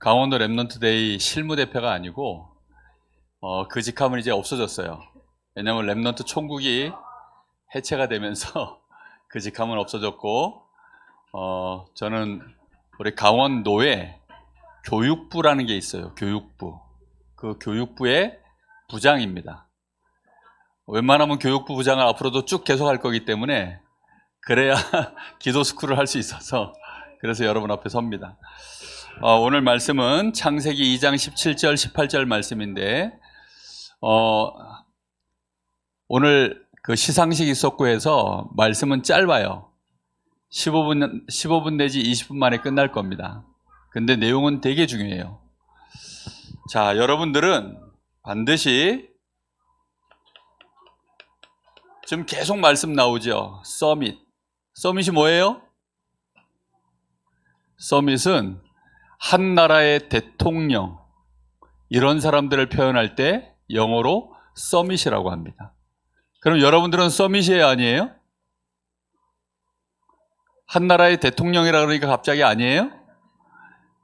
강원도 랩넌트데이 실무대표가 아니고 그 직함은 이제 없어졌어요. 왜냐하면 랩넌트 총국이 해체가 되면서 그 직함은 없어졌고 저는 우리 강원도에 교육부라는 게 있어요. 교육부. 그 교육부의 부장입니다. 웬만하면 교육부 부장을 앞으로도 쭉 계속 할 거기 때문에 그래야 기도 스쿨을 할 수 있어서 그래서 여러분 앞에 섭니다. 오늘 말씀은 창세기 2장 17절 18절 말씀인데 오늘 그 시상식 있었고 해서 말씀은 짧아요. 15분 내지 20분 만에 끝날 겁니다. 근데 내용은 되게 중요해요. 자, 여러분들은 반드시 지금 계속 말씀 나오죠. 서밋이 뭐예요? 서밋은 한 나라의 대통령, 이런 사람들을 표현할 때 영어로 서밋이라고 합니다. 그럼 여러분들은 서밋이에요, 아니에요? 한 나라의 대통령이라 그러니까 갑자기 아니에요?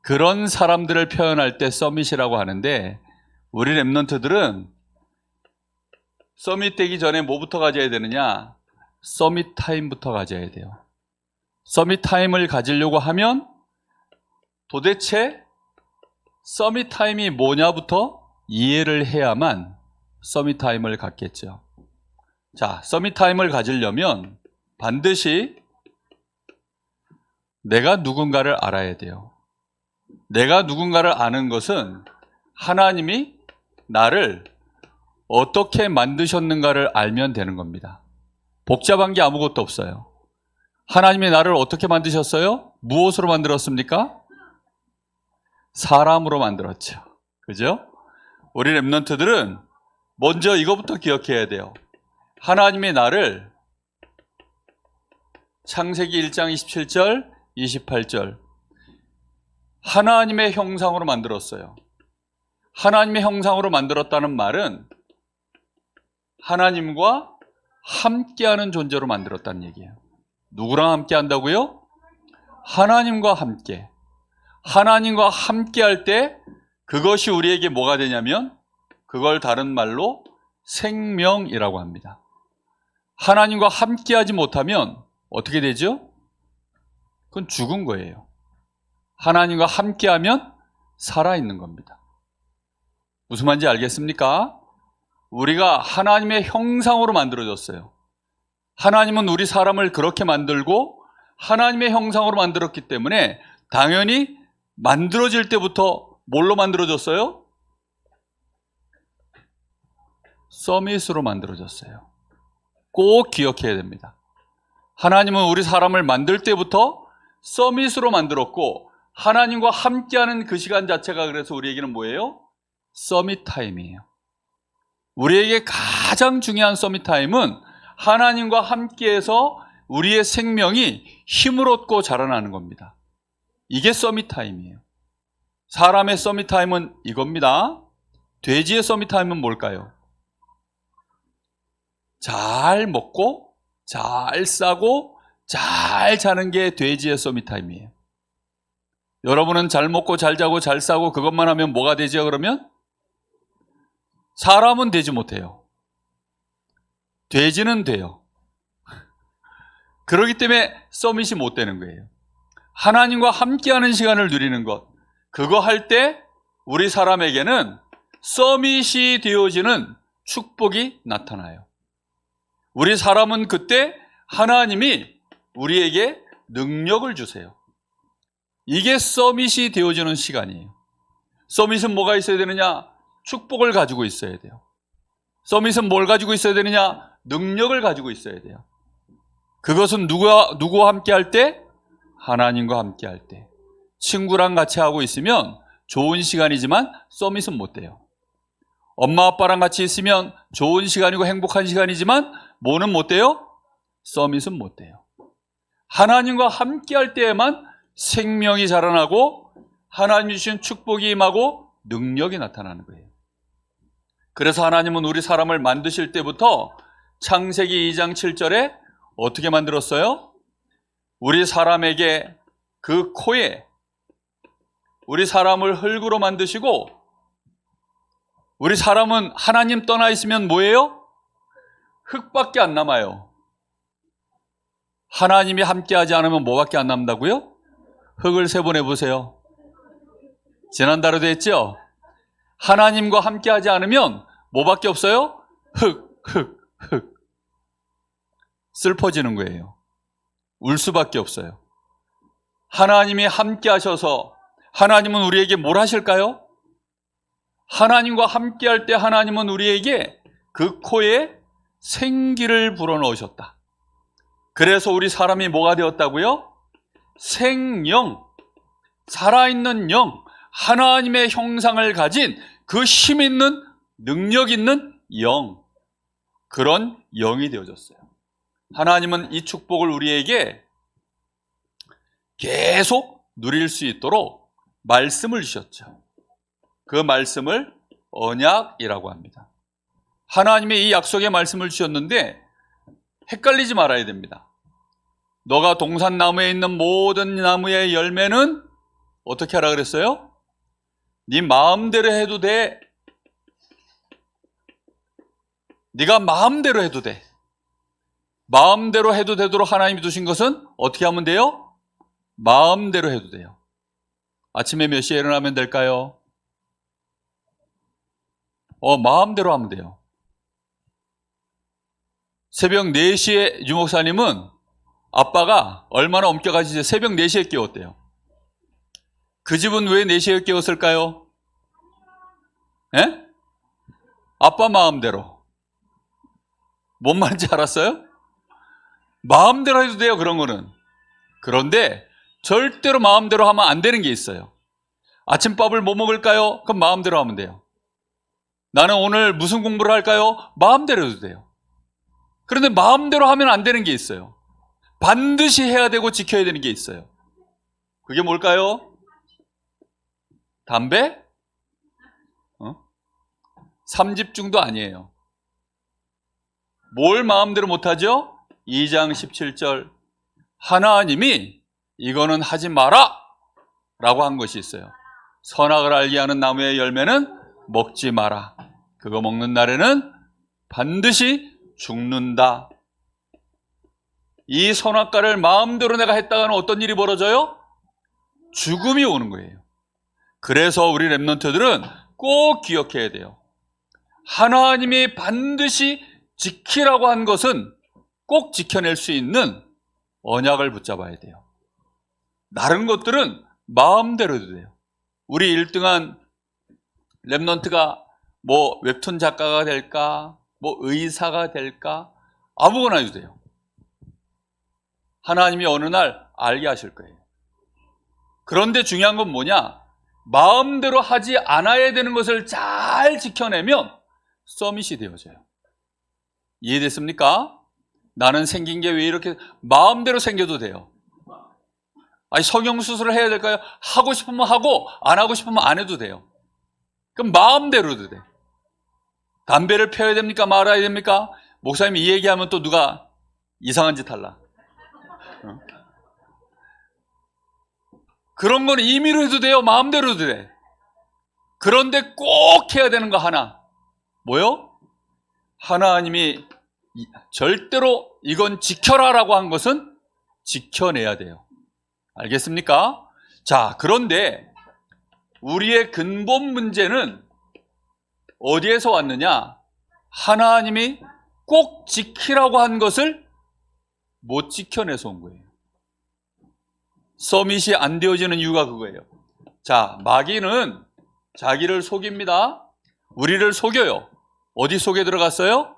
그런 사람들을 표현할 때 서밋이라고 하는데, 우리 랩넌트들은 서밋 되기 전에 뭐부터 가져야 되느냐? 서밋 타임부터 가져야 돼요. 서밋 타임을 가지려고 하면 도대체 서밋 타임이 뭐냐부터 이해를 해야만 서밋 타임을 갖겠죠. 자, 서밋 타임을 가지려면 반드시 내가 누군가를 알아야 돼요. 내가 누군가를 아는 것은 하나님이 나를 어떻게 만드셨는가를 알면 되는 겁니다. 복잡한 게 아무것도 없어요. 하나님이 나를 어떻게 만드셨어요? 무엇으로 만들었습니까? 사람으로 만들었죠. 그죠? 우리 랩넌트들은 먼저 이거부터 기억해야 돼요. 하나님이 나를 창세기 1장 27절 28절 하나님의 형상으로 만들었어요. 하나님의 형상으로 만들었다는 말은 하나님과 함께하는 존재로 만들었다는 얘기예요. 누구랑 함께 한다고요? 하나님과 함께. 하나님과 함께 할 때 그것이 우리에게 뭐가 되냐면 그걸 다른 말로 생명이라고 합니다. 하나님과 함께 하지 못하면 어떻게 되죠? 그건 죽은 거예요. 하나님과 함께 하면 살아있는 겁니다. 무슨 말인지 알겠습니까? 우리가 하나님의 형상으로 만들어졌어요. 하나님은 우리 사람을 그렇게 만들고 하나님의 형상으로 만들었기 때문에 당연히 만들어질 때부터 뭘로 만들어졌어요? 서밋으로 만들어졌어요. 꼭 기억해야 됩니다. 하나님은 우리 사람을 만들 때부터 서밋으로 만들었고 하나님과 함께하는 그 시간 자체가 그래서 우리에게는 뭐예요? 서밋 타임이에요. 우리에게 가장 중요한 서밋 타임은 하나님과 함께해서 우리의 생명이 힘을 얻고 자라나는 겁니다. 이게 서밋 타임이에요. 사람의 서밋 타임은 이겁니다. 돼지의 서밋 타임은 뭘까요? 잘 먹고 잘 싸고 잘 자는 게 돼지의 서밋 타임이에요. 여러분은 잘 먹고 잘 자고 잘 싸고 그것만 하면 뭐가 되죠? 그러면 사람은 되지 못해요. 돼지는 돼요. 그렇기 때문에 서밋이 못 되는 거예요. 하나님과 함께하는 시간을 누리는 것, 그거 할 때 우리 사람에게는 서밋이 되어지는 축복이 나타나요. 우리 사람은 그때 하나님이 우리에게 능력을 주세요. 이게 서밋이 되어지는 시간이에요. 서밋은 뭐가 있어야 되느냐? 축복을 가지고 있어야 돼요. 서밋은 뭘 가지고 있어야 되느냐? 능력을 가지고 있어야 돼요. 그것은 누구와 함께 할 때? 하나님과 함께 할 때. 친구랑 같이 하고 있으면 좋은 시간이지만 서밋은 못 돼요. 엄마 아빠랑 같이 있으면 좋은 시간이고 행복한 시간이지만 뭐는 못 돼요? 서밋은 못 돼요. 하나님과 함께 할 때에만 생명이 자라나고 하나님이 주신 축복이 임하고 능력이 나타나는 거예요. 그래서 하나님은 우리 사람을 만드실 때부터 창세기 2장 7절에 어떻게 만들었어요? 우리 사람에게 그 코에 우리 사람을 흙으로 만드시고, 우리 사람은 하나님 떠나 있으면 뭐예요? 흙밖에 안 남아요. 하나님이 함께하지 않으면 뭐밖에 안 남는다고요? 흙을 세번 해보세요. 지난달에도 했죠? 하나님과 함께하지 않으면 뭐밖에 없어요? 흙. 슬퍼지는 거예요. 울 수밖에 없어요. 하나님이 함께하셔서 하나님은 우리에게 뭘 하실까요? 하나님과 함께할 때 하나님은 우리에게 그 코에 생기를 불어넣으셨다. 그래서 우리 사람이 뭐가 되었다고요? 생영, 살아있는 영, 하나님의 형상을 가진 그 힘 있는, 능력 있는 영, 그런 영이 되어졌어요. 하나님은 이 축복을 우리에게 계속 누릴 수 있도록 말씀을 주셨죠. 그 말씀을 언약이라고 합니다. 하나님의 이 약속의 말씀을 주셨는데 헷갈리지 말아야 됩니다. 너가 동산나무에 있는 모든 나무의 열매는 어떻게 하라 그랬어요? 네 마음대로 해도 돼. 네가 마음대로 해도 돼. 마음대로 해도 되도록 하나님이 두신 것은 어떻게 하면 돼요? 마음대로 해도 돼요. 아침에 몇 시에 일어나면 될까요? 마음대로 하면 돼요. 새벽 4시에 유목사님은 아빠가 얼마나 엄격하지 새벽 4시에 깨웠대요. 그 집은 왜 4시에 깨웠을까요? 예? 아빠 마음대로. 뭔 말인지 알았어요? 마음대로 해도 돼요, 그런 거는. 그런데 절대로 마음대로 하면 안 되는 게 있어요. 아침밥을 뭐 먹을까요? 그럼 마음대로 하면 돼요. 나는 오늘 무슨 공부를 할까요? 마음대로 해도 돼요. 그런데 마음대로 하면 안 되는 게 있어요. 반드시 해야 되고 지켜야 되는 게 있어요. 그게 뭘까요? 담배? 3집중도 아니에요. 뭘 마음대로 못하죠? 2장 17절 하나님이 이거는 하지 마라 라고 한 것이 있어요. 선악을 알게 하는 나무의 열매는 먹지 마라. 그거 먹는 날에는 반드시 죽는다. 이 선악과를 마음대로 내가 했다가는 어떤 일이 벌어져요? 죽음이 오는 거예요. 그래서 우리 렘넌트들은 꼭 기억해야 돼요. 하나님이 반드시 지키라고 한 것은 꼭 지켜낼 수 있는 언약을 붙잡아야 돼요. 다른 것들은 마음대로 해도 돼요. 우리 1등한 렘넌트가 뭐 웹툰 작가가 될까, 뭐 의사가 될까, 아무거나 해도 돼요. 하나님이 어느 날 알게 하실 거예요. 그런데 중요한 건 뭐냐? 마음대로 하지 않아야 되는 것을 잘 지켜내면 서밋이 되어져요. 이해됐습니까? 나는 생긴 게 왜 이렇게 마음대로 생겨도 돼요. 아니 성형수술을 해야 될까요? 하고 싶으면 하고 안 하고 싶으면 안 해도 돼요. 그럼 마음대로도 돼. 담배를 펴야 됩니까? 말아야 됩니까? 목사님이 이 얘기하면 또 누가 이상한 짓 할라. 그런 건 임의로 해도 돼요. 마음대로 해도 돼. 그런데 꼭 해야 되는 거 하나. 뭐요? 하나님이 절대로 이건 지켜라라고 한 것은 지켜내야 돼요. 알겠습니까? 자, 그런데 우리의 근본 문제는 어디에서 왔느냐? 하나님이 꼭 지키라고 한 것을 못 지켜내서 온 거예요. 서밋이 안 되어지는 이유가 그거예요. 자, 마귀는 자기를 속입니다. 우리를 속여요. 어디 속에 들어갔어요?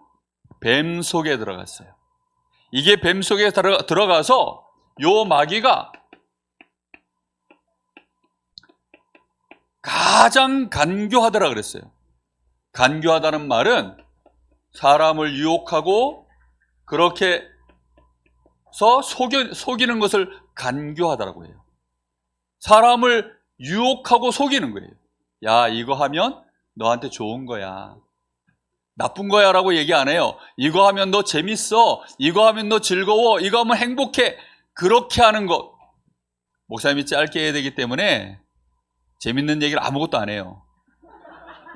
뱀 속에 들어갔어요. 이게 뱀 속에 들어가서 요 마귀가 가장 간교하더라 그랬어요. 간교하다는 말은 사람을 유혹하고 그렇게 해서 속이는 것을 간교하다라고 해요. 사람을 유혹하고 속이는 거예요. 야, 이거 하면 너한테 좋은 거야. 나쁜 거야 라고 얘기 안 해요. 이거 하면 너 재밌어. 이거 하면 너 즐거워. 이거 하면 행복해. 그렇게 하는 것. 목사님이 짧게 해야 되기 때문에 재밌는 얘기를 아무것도 안 해요.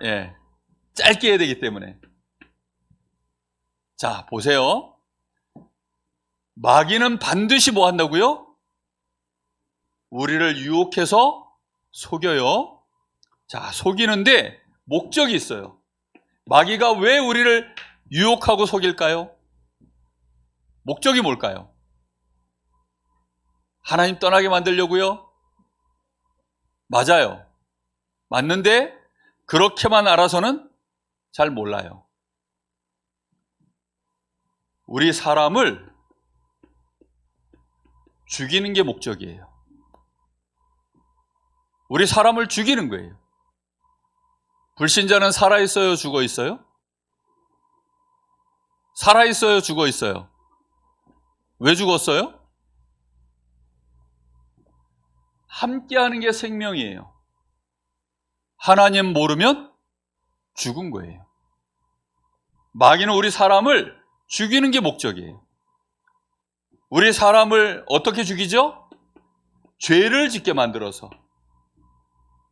예, 짧게 해야 되기 때문에. 자, 보세요. 마귀는 반드시 뭐 한다고요? 우리를 유혹해서 속여요. 자, 속이는데 목적이 있어요. 마귀가 왜 우리를 유혹하고 속일까요? 목적이 뭘까요? 하나님 떠나게 만들려고요? 맞아요. 맞는데 그렇게만 알아서는 잘 몰라요. 우리 사람을 죽이는 게 목적이에요. 우리 사람을 죽이는 거예요. 불신자는 살아있어요, 죽어있어요? 살아있어요, 죽어있어요? 왜 죽었어요? 함께하는 게 생명이에요. 하나님 모르면 죽은 거예요. 마귀는 우리 사람을 죽이는 게 목적이에요. 우리 사람을 어떻게 죽이죠? 죄를 짓게 만들어서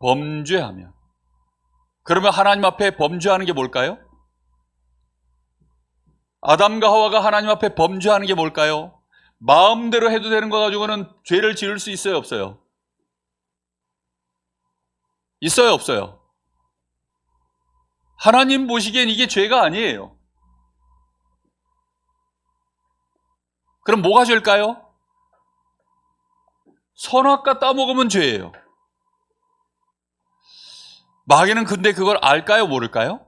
범죄하면. 그러면 하나님 앞에 범죄하는 게 뭘까요? 아담과 하와가 하나님 앞에 범죄하는 게 뭘까요? 마음대로 해도 되는 거 가지고는 죄를 지을 수 있어요, 없어요? 있어요, 없어요? 하나님 보시기엔 이게 죄가 아니에요. 그럼 뭐가 죄일까요? 선악과 따먹으면 죄예요. 마귀는 근데 그걸 알까요, 모를까요?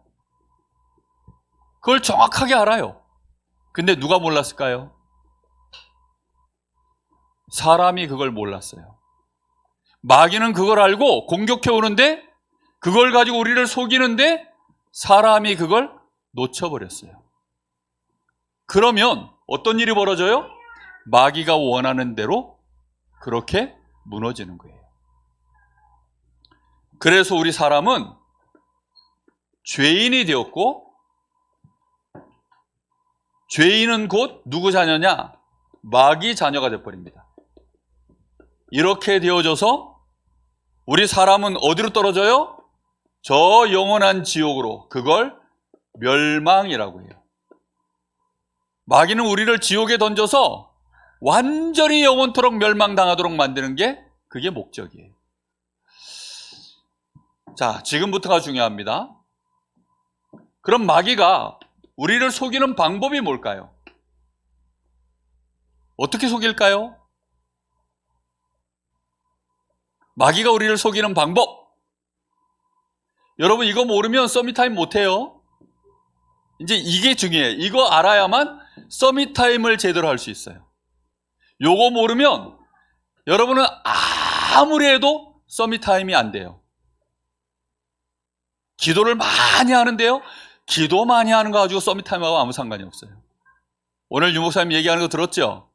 그걸 정확하게 알아요. 근데 누가 몰랐을까요? 사람이 그걸 몰랐어요. 마귀는 그걸 알고 공격해 오는데 그걸 가지고 우리를 속이는데 사람이 그걸 놓쳐버렸어요. 그러면 어떤 일이 벌어져요? 마귀가 원하는 대로 그렇게 무너지는 거예요. 그래서 우리 사람은 죄인이 되었고, 죄인은 곧 누구 자녀냐? 마귀 자녀가 되어버립니다. 이렇게 되어져서 우리 사람은 어디로 떨어져요? 저 영원한 지옥으로. 그걸 멸망이라고 해요. 마귀는 우리를 지옥에 던져서 완전히 영원토록 멸망당하도록 만드는 게 그게 목적이에요. 자, 지금부터가 중요합니다. 그럼 마귀가 우리를 속이는 방법이 뭘까요? 어떻게 속일까요? 마귀가 우리를 속이는 방법. 여러분 이거 모르면 서밋타임 못해요. 이제 이게 중요해요. 이거 알아야만 서밋타임을 제대로 할 수 있어요. 요거 모르면 여러분은 아무리 해도 서밋타임이 안 돼요. 기도를 많이 하는데요. 기도 많이 하는 거 가지고 서밋타임하고 아무 상관이 없어요. 오늘 유 목사님 얘기하는 거 들었죠?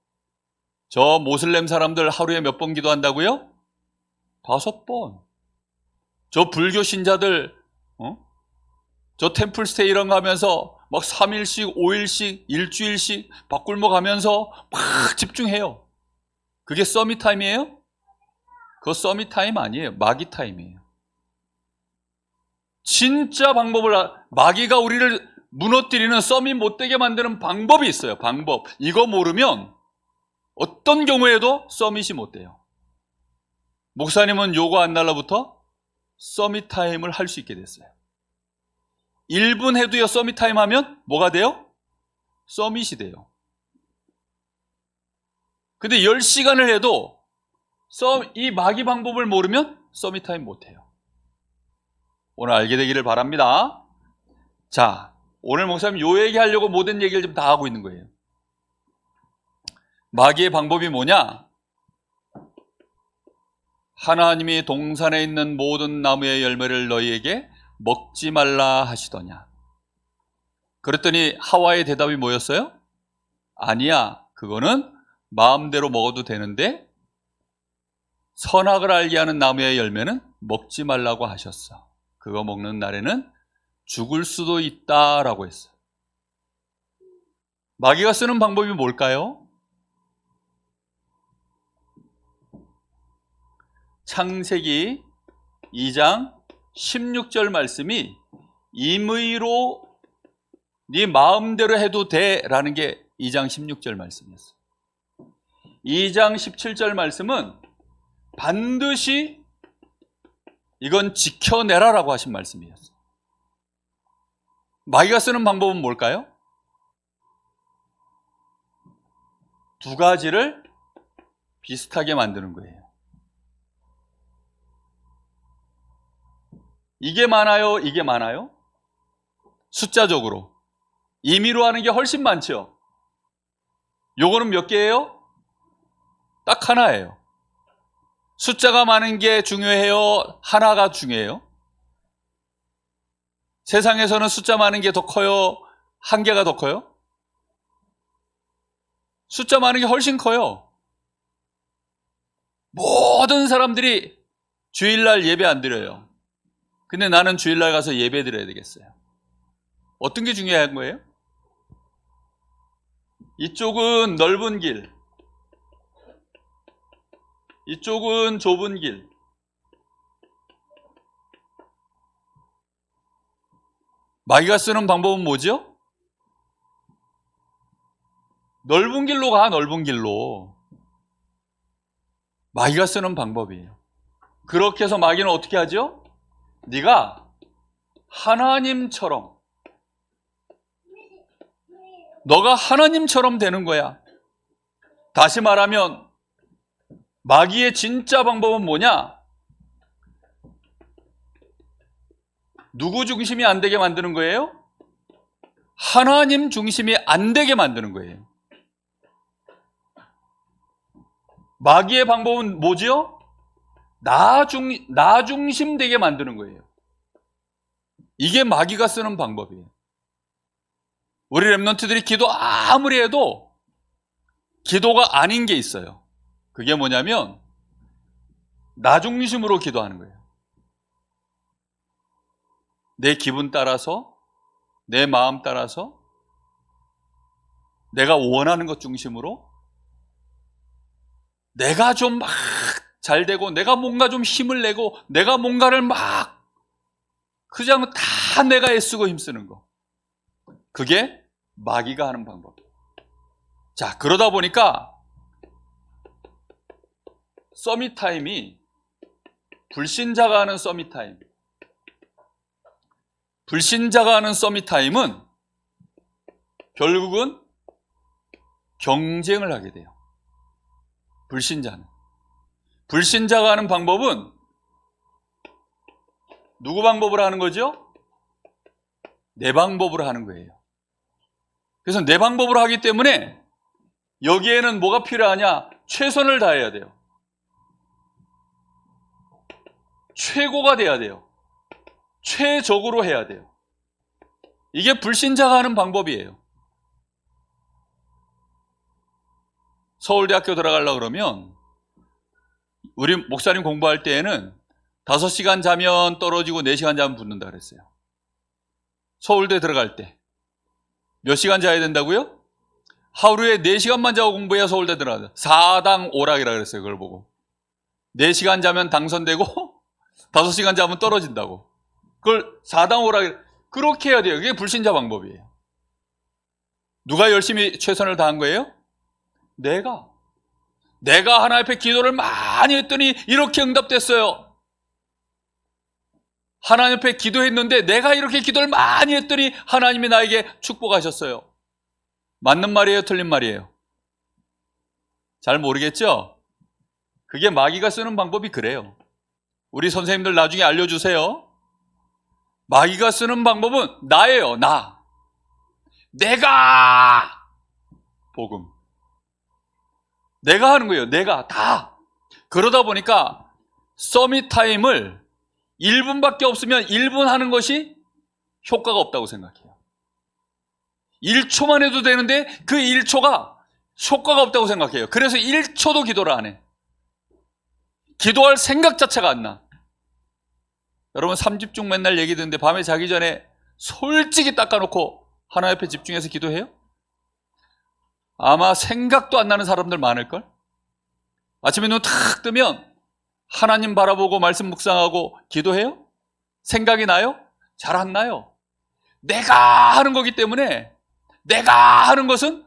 저 모슬렘 사람들 하루에 몇 번 기도한다고요? 5번. 저 불교 신자들 저 템플스테이 이런 거 하면서 막 3일씩 5일씩 일주일씩 밥굶어 가면서 막 집중해요. 그게 서밋타임이에요? 그거 서밋타임 아니에요. 마귀타임이에요. 진짜 마귀가 우리를 무너뜨리는 서밋 못되게 만드는 방법이 있어요. 방법. 이거 모르면 어떤 경우에도 서밋이 못 돼요. 목사님은 요거 안 날라부터 서밋 타임을 할 수 있게 됐어요. 1분 해도요, 서밋 타임 하면 뭐가 돼요? 서밋이 돼요. 근데 10시간을 해도 이 마귀 방법을 모르면 서밋 타임 못 해요. 오늘 알게 되기를 바랍니다. 자, 오늘 목사님 요 얘기 하려고 모든 얘기를 좀 다 하고 있는 거예요. 마귀의 방법이 뭐냐? 하나님이 동산에 있는 모든 나무의 열매를 너희에게 먹지 말라 하시더냐. 그랬더니 하와의 대답이 뭐였어요? 아니야, 그거는 마음대로 먹어도 되는데 선악을 알게 하는 나무의 열매는 먹지 말라고 하셨어. 그거 먹는 날에는 죽을 수도 있다라고 했어요. 마귀가 쓰는 방법이 뭘까요? 창세기 2장 16절 말씀이 임의로 네 마음대로 해도 돼 라는 게 2장 16절 말씀이었어요. 2장 17절 말씀은 반드시 이건 지켜내라 라고 하신 말씀이었어요. 마귀가 쓰는 방법은 뭘까요? 두 가지를 비슷하게 만드는 거예요. 이게 많아요? 이게 많아요? 숫자적으로. 임의로 하는 게 훨씬 많죠? 요거는 몇 개예요? 딱 하나예요. 숫자가 많은 게 중요해요? 하나가 중요해요? 세상에서는 숫자 많은 게 더 커요? 한 개가 더 커요? 숫자 많은 게 훨씬 커요. 모든 사람들이 주일날 예배 안 드려요. 근데 나는 주일날 가서 예배 드려야 되겠어요. 어떤 게 중요한 거예요? 이쪽은 넓은 길, 이쪽은 좁은 길. 마귀가 쓰는 방법은 뭐죠? 넓은 길로 가, 넓은 길로. 마귀가 쓰는 방법이에요. 그렇게 해서 마귀는 어떻게 하죠? 네가 하나님처럼, 너가 하나님처럼 되는 거야. 다시 말하면 마귀의 진짜 방법은 뭐냐? 누구 중심이 안 되게 만드는 거예요? 하나님 중심이 안 되게 만드는 거예요. 마귀의 방법은 뭐지요? 나 중심 되게 만드는 거예요. 이게 마귀가 쓰는 방법이에요. 우리 랩런트들이 기도 아무리 해도 기도가 아닌 게 있어요. 그게 뭐냐면 나 중심으로 기도하는 거예요. 내 기분 따라서, 내 마음 따라서, 내가 원하는 것 중심으로, 내가 좀 막 잘 되고, 내가 뭔가 좀 힘을 내고, 내가 뭔가를 막 그냥 다 내가 애쓰고 힘쓰는 거. 그게 마귀가 하는 방법이에요. 자, 그러다 보니까 서밋타임이 불신자가 하는 서밋타임, 불신자가 하는 서밋타임은 결국은 경쟁을 하게 돼요. 불신자가 하는 방법은 누구 방법으로 하는 거죠? 내 방법으로 하는 거예요. 그래서 내 방법으로 하기 때문에 여기에는 뭐가 필요하냐? 최선을 다해야 돼요. 최고가 돼야 돼요. 최적으로 해야 돼요. 이게 불신자가 하는 방법이에요. 서울대학교 들어가려고 그러면 우리 목사님 공부할 때에는 5시간 자면 떨어지고 4시간 자면 붙는다 그랬어요. 서울대 들어갈 때 몇 시간 자야 된다고요? 하루에 4시간만 자고 공부해야 서울대 들어가요. 4당 오락이라 그랬어요. 그걸 보고 4시간 자면 당선되고 5시간 자면 떨어진다고. 그걸 4당 오락, 그렇게 해야 돼요. 그게 불신자 방법이에요. 누가 열심히 최선을 다한 거예요? 내가 하나님 앞에 기도를 많이 했더니 이렇게 응답됐어요. 하나님 앞에 기도했는데 내가 이렇게 기도를 많이 했더니 하나님이 나에게 축복하셨어요. 맞는 말이에요? 틀린 말이에요? 잘 모르겠죠? 그게 마귀가 쓰는 방법이 그래요. 우리 선생님들 나중에 알려주세요. 마귀가 쓰는 방법은 나예요. 내가 복음, 내가 하는 거예요. 내가 다. 그러다 보니까 서밋타임을 1분밖에 없으면 1분 하는 것이 효과가 없다고 생각해요. 1초만 해도 되는데 그 1초가 효과가 없다고 생각해요. 그래서 1초도 기도를 안 해. 기도할 생각 자체가 안 나. 여러분 3집중 맨날 얘기 듣는데 밤에 자기 전에 솔직히 닦아놓고 하나님 앞에 집중해서 기도해요? 아마 생각도 안 나는 사람들 많을걸? 아침에 눈 탁 뜨면 하나님 바라보고 말씀 묵상하고 기도해요? 생각이 나요? 잘 안 나요. 내가 하는 거기 때문에, 내가 하는 것은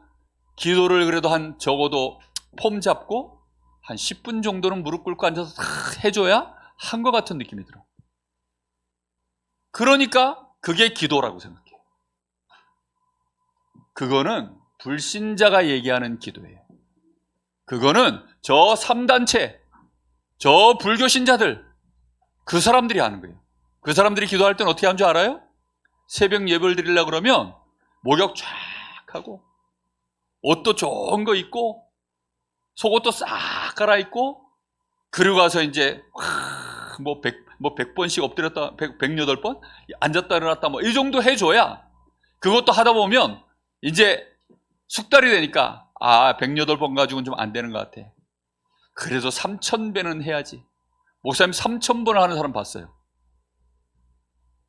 기도를 그래도 적어도 폼 잡고 한 10분 정도는 무릎 꿇고 앉아서 다 해줘야 한 것 같은 느낌이 들어. 그러니까 그게 기도라고 생각해요. 그거는 불신자가 얘기하는 기도예요. 그거는 저 3단체, 저 불교 신자들, 그 사람들이 하는 거예요. 그 사람들이 기도할 때는 어떻게 하는 줄 알아요? 새벽 예배를 드리려고 그러면 목욕 쫙 하고 옷도 좋은 거 입고 속옷도 싹 갈아입고 그리고 가서 이제 뭐 100번씩 엎드렸다 108번 앉았다 일어났다 뭐 이 정도 해줘야, 그것도 하다 보면 이제 숙달이 되니까 108번 가지고는 좀 안 되는 것 같아. 그래도 3000배는 해야지. 목사님 3000번을 하는 사람 봤어요.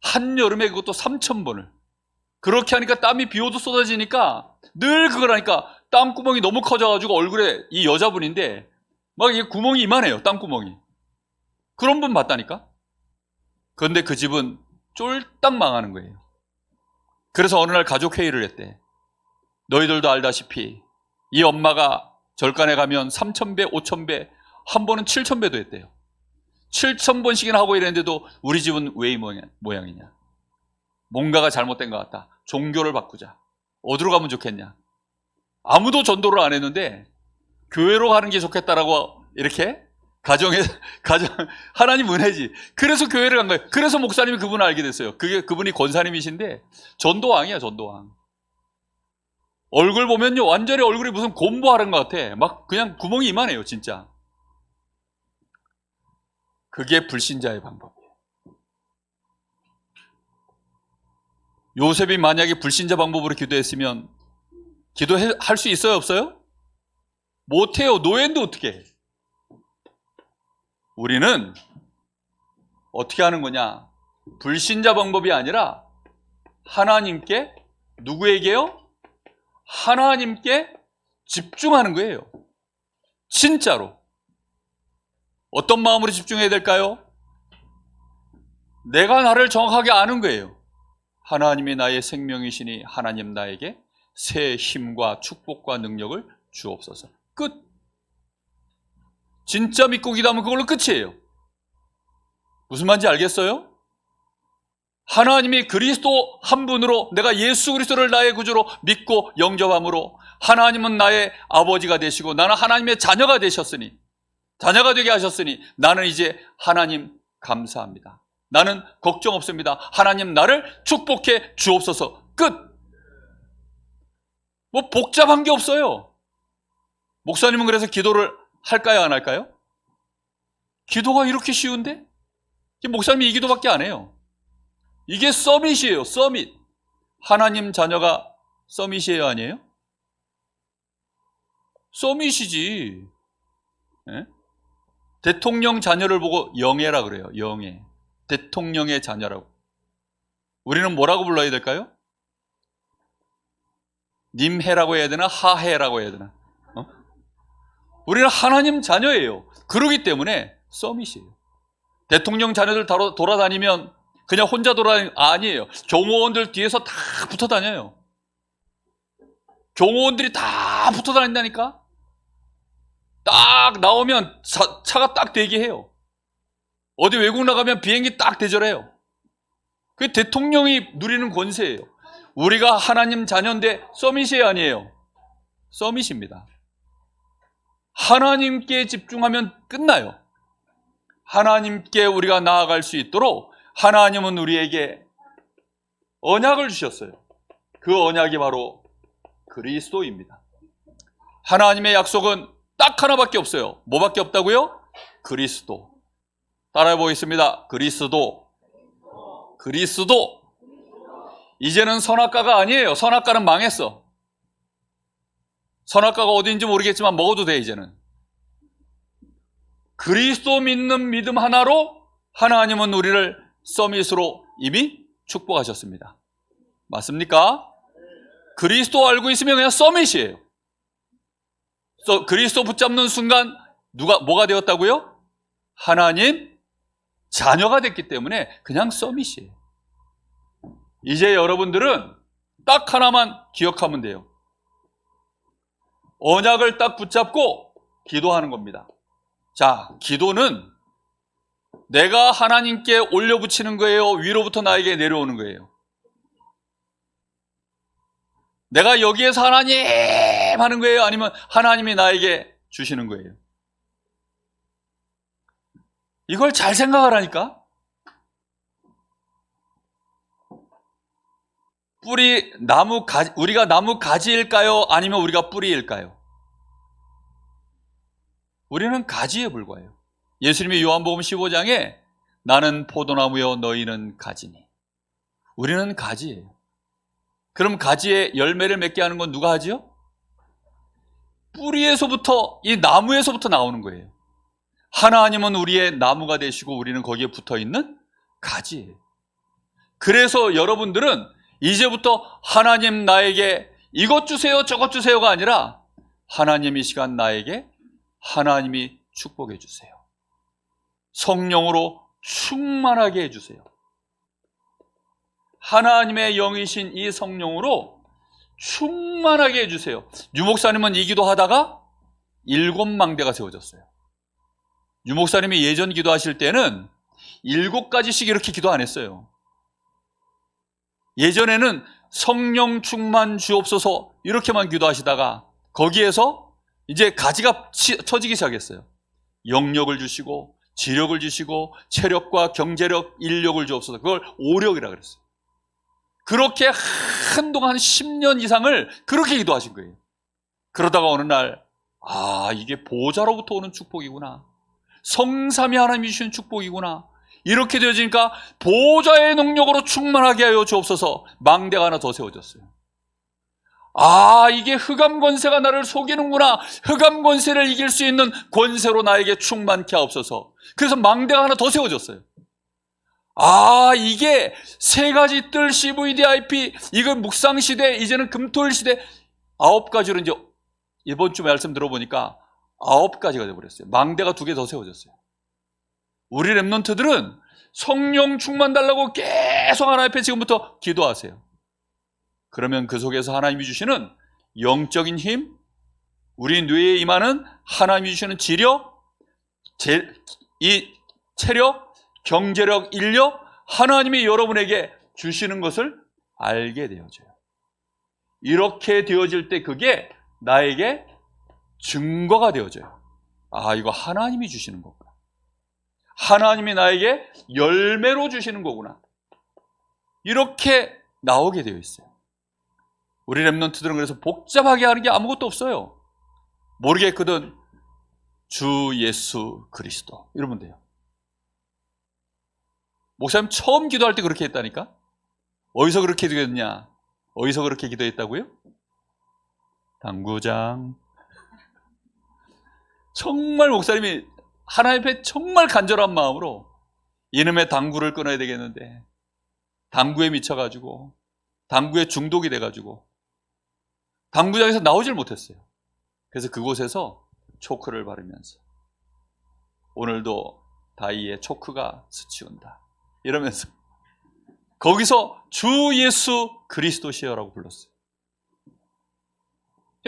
한여름에 그것도 3000번을. 그렇게 하니까 땀이 비 오도 쏟아지니까 늘 그걸 하니까 땀구멍이 너무 커져가지고 얼굴에, 이 여자분인데 막 이게 구멍이 이만해요. 땀구멍이. 그런 분 봤다니까. 그런데 그 집은 쫄딱 망하는 거예요. 그래서 어느 날 가족회의를 했대. 너희들도 알다시피 이 엄마가 절간에 가면 3000배, 5000배, 한 번은 7000배도 했대요. 7000번씩이나 하고 이랬는데도 우리 집은 왜 이 모양이냐. 뭔가가 잘못된 것 같다. 종교를 바꾸자. 어디로 가면 좋겠냐. 아무도 전도를 안 했는데 교회로 가는 게 좋겠다라고 이렇게 가정 하나님 은혜지. 그래서 교회를 간 거예요. 그래서 목사님이 그분을 알게 됐어요. 그분이 권사님이신데 전도왕이야, 전도왕. 얼굴 보면요 완전히 얼굴이 무슨 곰보하는 것 같아. 막 그냥 구멍이 이만해요, 진짜. 그게 불신자의 방법이에요. 요셉이 만약에 불신자 방법으로 기도했으면 기도할 수 있어요, 없어요? 못해요. 노예인데 어떻게 해? 우리는 어떻게 하는 거냐? 불신자 방법이 아니라 하나님께, 누구에게요? 하나님께 집중하는 거예요. 진짜로. 어떤 마음으로 집중해야 될까요? 내가 나를 정확하게 아는 거예요. 하나님이 나의 생명이시니 하나님 나에게 새 힘과 축복과 능력을 주옵소서. 끝. 진짜 믿고 기도하면 그걸로 끝이에요. 무슨 말인지 알겠어요? 하나님이 그리스도 한 분으로, 내가 예수 그리스도를 나의 구주로 믿고 영접함으로 하나님은 나의 아버지가 되시고 나는 하나님의 자녀가 되셨으니, 자녀가 되게 하셨으니 나는 이제 하나님 감사합니다. 나는 걱정 없습니다. 하나님 나를 축복해 주옵소서. 끝. 뭐 복잡한 게 없어요. 목사님은 그래서 기도를 할까요, 안 할까요? 기도가 이렇게 쉬운데? 목사님이 이 기도밖에 안 해요. 이게 서밋이에요, 서밋. 하나님 자녀가 서밋이에요, 아니에요? 서밋이지. 예? 대통령 자녀를 보고 영예라 그래요, 영예. 대통령의 자녀라고. 우리는 뭐라고 불러야 될까요? 님해라고 해야 되나, 하해라고 해야 되나? 우리는 하나님 자녀예요. 그러기 때문에 서밋이에요. 대통령 자녀들 돌아다니면 그냥 혼자 돌아다니는, 아니에요. 경호원들 뒤에서 다 붙어 다녀요. 경호원들이 다 붙어 다닌다니까. 딱 나오면 차가 딱 대기해요. 어디 외국 나가면 비행기 딱 대절해요. 그게 대통령이 누리는 권세예요. 우리가 하나님 자녀인데 서밋이 아니에요. 서밋입니다. 하나님께 집중하면 끝나요. 하나님께 우리가 나아갈 수 있도록 하나님은 우리에게 언약을 주셨어요. 그 언약이 바로 그리스도입니다. 하나님의 약속은 딱 하나밖에 없어요. 뭐밖에 없다고요? 그리스도. 따라해 보겠습니다. 그리스도. 그리스도. 이제는 선악과가 아니에요. 선악과는 망했어. 선악과가 어딘지 모르겠지만 먹어도 돼, 이제는. 그리스도 믿는 믿음 하나로 하나님은 우리를 서밋으로 이미 축복하셨습니다. 맞습니까? 그리스도 알고 있으면 그냥 서밋이에요. 그리스도 붙잡는 순간 뭐가 되었다고요? 하나님 자녀가 됐기 때문에 그냥 서밋이에요. 이제 여러분들은 딱 하나만 기억하면 돼요. 언약을 딱 붙잡고 기도하는 겁니다. 자, 기도는 내가 하나님께 올려붙이는 거예요? 위로부터 나에게 내려오는 거예요? 내가 여기에서 하나님 하는 거예요? 아니면 하나님이 나에게 주시는 거예요? 이걸 잘 생각하라니까. 우리가 나무 가지일까요? 아니면 우리가 뿌리일까요? 우리는 가지에 불과해요. 예수님이 요한복음 15장에 나는 포도나무여 너희는 가지니. 우리는 가지예요. 그럼 가지에 열매를 맺게 하는 건 누가 하지요? 뿌리에서부터, 이 나무에서부터 나오는 거예요. 하나님은 우리의 나무가 되시고 우리는 거기에 붙어 있는 가지예요. 그래서 여러분들은 이제부터 하나님 나에게 이것 주세요 저것 주세요가 아니라 하나님 이 시간 나에게 하나님이 축복해 주세요. 성령으로 충만하게 해주세요. 하나님의 영이신 이 성령으로 충만하게 해주세요. 유 목사님은 이 기도하다가 7망대가 세워졌어요. 유 목사님이 예전 기도하실 때는 7가지씩 이렇게 기도 안 했어요. 예전에는 성령 충만 주옵소서 이렇게만 기도하시다가 거기에서 이제 가지가 쳐지기 시작했어요. 영력을 주시고 지력을 주시고 체력과 경제력, 인력을 주옵소서. 그걸 오력이라 그랬어요. 그렇게 한동안 10년 이상을 그렇게 기도하신 거예요. 그러다가 어느 날 이게 보좌로부터 오는 축복이구나. 성삼위 하나님이 주신 축복이구나. 이렇게 되어지니까 보좌의 능력으로 충만하게 하여 주옵소서. 망대가 하나 더 세워졌어요. 이게 흑암 권세가 나를 속이는구나. 흑암 권세를 이길 수 있는 권세로 나에게 충만케 하옵소서. 그래서 망대가 하나 더 세워졌어요. 이게 3가지 뜰 CVDIP, 이건 묵상시대, 이제는 금토일시대 9가지로 이제 이번 주 말씀 들어보니까 9가지가 되어버렸어요. 망대가 2개 더 세워졌어요. 우리 랩런트들은 성령 충만 달라고 계속 하나님 앞에 지금부터 기도하세요. 그러면 그 속에서 하나님이 주시는 영적인 힘, 우리 뇌에 임하는 하나님이 주시는 지력, 이 체력, 경제력, 인력, 하나님이 여러분에게 주시는 것을 알게 되어져요. 이렇게 되어질 때 그게 나에게 증거가 되어져요. 이거 하나님이 주시는 거구나. 하나님이 나에게 열매로 주시는 거구나. 이렇게 나오게 되어 있어요. 우리 랩런트들은 그래서 복잡하게 하는 게 아무것도 없어요. 모르겠거든. 주 예수 그리스도 이러면 돼요. 목사님 처음 기도할 때 그렇게 했다니까? 어디서 그렇게 기도했냐? 어디서 그렇게 기도했다고요? 당구장. 정말 목사님이 하나님 앞에 정말 간절한 마음으로 이놈의 당구를 끊어야 되겠는데 당구에 미쳐가지고 당구에 중독이 돼가지고 당구장에서 나오질 못했어요. 그래서 그곳에서 초크를 바르면서 오늘도 다이의 초크가 스치운다 이러면서 거기서 주 예수 그리스도시여라고 불렀어요.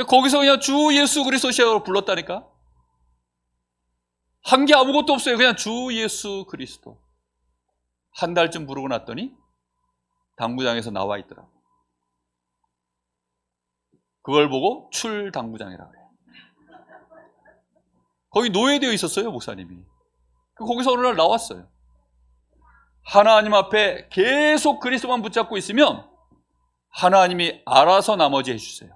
거기서 그냥 주 예수 그리스도시여라고 불렀다니까. 한 게 아무것도 없어요. 그냥 주 예수 그리스도. 한 달쯤 부르고 났더니 당구장에서 나와 있더라고요. 그걸 보고 출당구장이라고 그래요. 거기 노예되어 있었어요, 목사님이. 거기서 어느 날 나왔어요. 하나님 앞에 계속 그리스도만 붙잡고 있으면 하나님이 알아서 나머지 해주세요.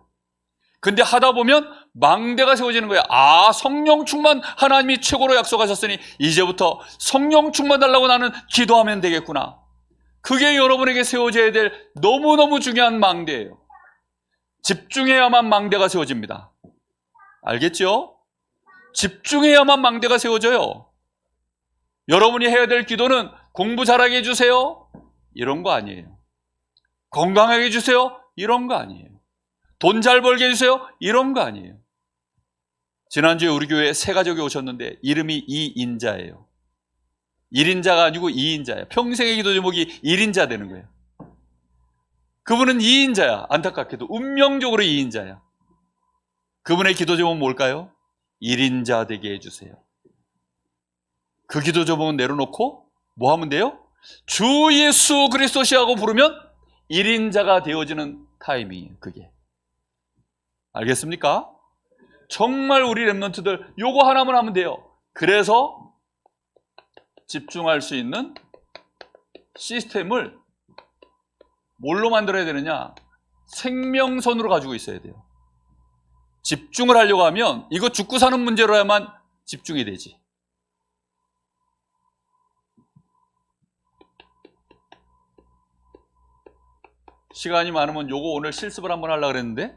근데 하다 보면 망대가 세워지는 거예요. 성령 충만 하나님이 최고로 약속하셨으니 이제부터 성령 충만 달라고 나는 기도하면 되겠구나. 그게 여러분에게 세워져야 될 너무너무 중요한 망대예요. 집중해야만 망대가 세워집니다. 알겠죠? 집중해야만 망대가 세워져요. 여러분이 해야 될 기도는 공부 잘하게 해주세요. 이런 거 아니에요. 건강하게 해주세요. 이런 거 아니에요. 돈 잘 벌게 해주세요. 이런 거 아니에요. 지난주에 우리 교회에 새 가족이 오셨는데 이름이 이인자예요. 1인자가 아니고 2인자야. 평생의 기도 제목이 1인자 되는 거예요. 그분은 2인자야. 안타깝게도 운명적으로 2인자야. 그분의 기도 제목은 뭘까요? 1인자 되게 해주세요. 그 기도 제목은 내려놓고 뭐 하면 돼요? 주 예수 그리스도시하고 부르면 1인자가 되어지는 타이밍이에요. 그게. 알겠습니까? 정말 우리 렘넌트들 요거 하나만 하면 돼요. 그래서 집중할 수 있는 시스템을 뭘로 만들어야 되느냐? 생명선으로 가지고 있어야 돼요. 집중을 하려고 하면 이거 죽고 사는 문제로야만 집중이 되지. 시간이 많으면 요거 오늘 실습을 한번 하려고 그랬는데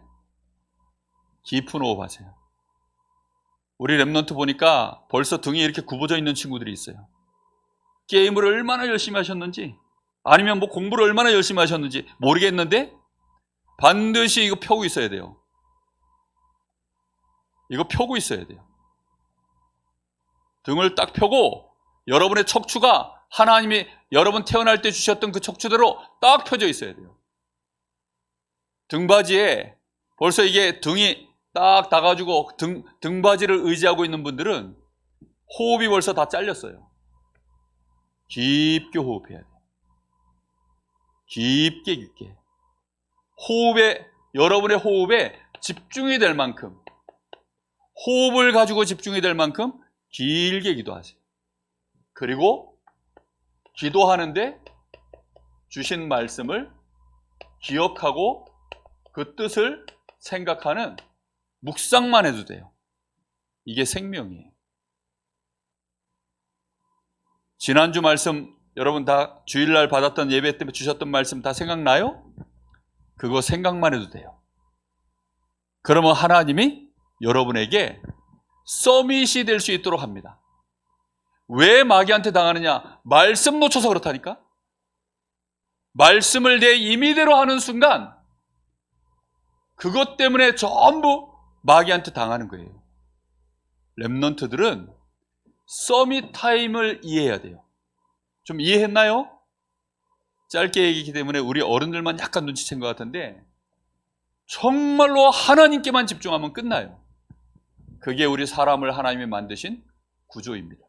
깊은 호흡 하세요. 우리 렘넌트 보니까 벌써 등이 이렇게 굽어져 있는 친구들이 있어요. 게임을 얼마나 열심히 하셨는지 아니면 뭐 공부를 얼마나 열심히 하셨는지 모르겠는데 반드시 이거 펴고 있어야 돼요. 이거 펴고 있어야 돼요. 등을 딱 펴고 여러분의 척추가 하나님이 여러분 태어날 때 주셨던 그 척추대로 딱 펴져 있어야 돼요. 등받이에 벌써 이게 등이 딱 닿아가지고 등받이를 의지하고 있는 분들은 호흡이 벌써 다 잘렸어요. 깊게 호흡해야 돼요. 깊게 호흡에, 여러분의 호흡에 집중이 될 만큼, 호흡을 가지고 집중이 될 만큼 길게 기도하세요. 그리고 기도하는데 주신 말씀을 기억하고 그 뜻을 생각하는 묵상만 해도 돼요. 이게 생명이에요. 지난주 말씀 여러분 다 주일날 받았던 예배 때 주셨던 말씀 다 생각나요? 그거 생각만 해도 돼요. 그러면 하나님이 여러분에게 서밋이 될 수 있도록 합니다. 왜 마귀한테 당하느냐? 말씀 놓쳐서 그렇다니까? 말씀을 내 임의대로 하는 순간 그것 때문에 전부 마귀한테 당하는 거예요. 렘넌트들은 서밋 타임을 이해해야 돼요. 좀 이해했나요? 짧게 얘기하기 때문에 우리 어른들만 약간 눈치챈 것 같은데 정말로 하나님께만 집중하면 끝나요. 그게 우리 사람을 하나님이 만드신 구조입니다.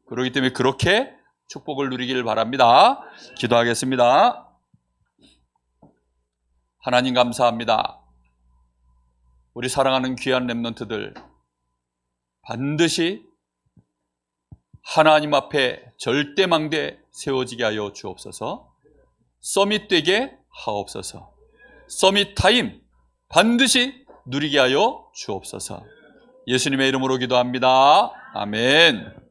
그렇기 때문에 그렇게 축복을 누리기를 바랍니다. 기도하겠습니다. 하나님 감사합니다. 우리 사랑하는 귀한 렘넌트들 반드시 하나님 앞에 절대망대 세워지게 하여 주옵소서. 서밋되게 하옵소서. 서밋 타임 반드시 누리게 하여 주옵소서. 예수님의 이름으로 기도합니다. 아멘.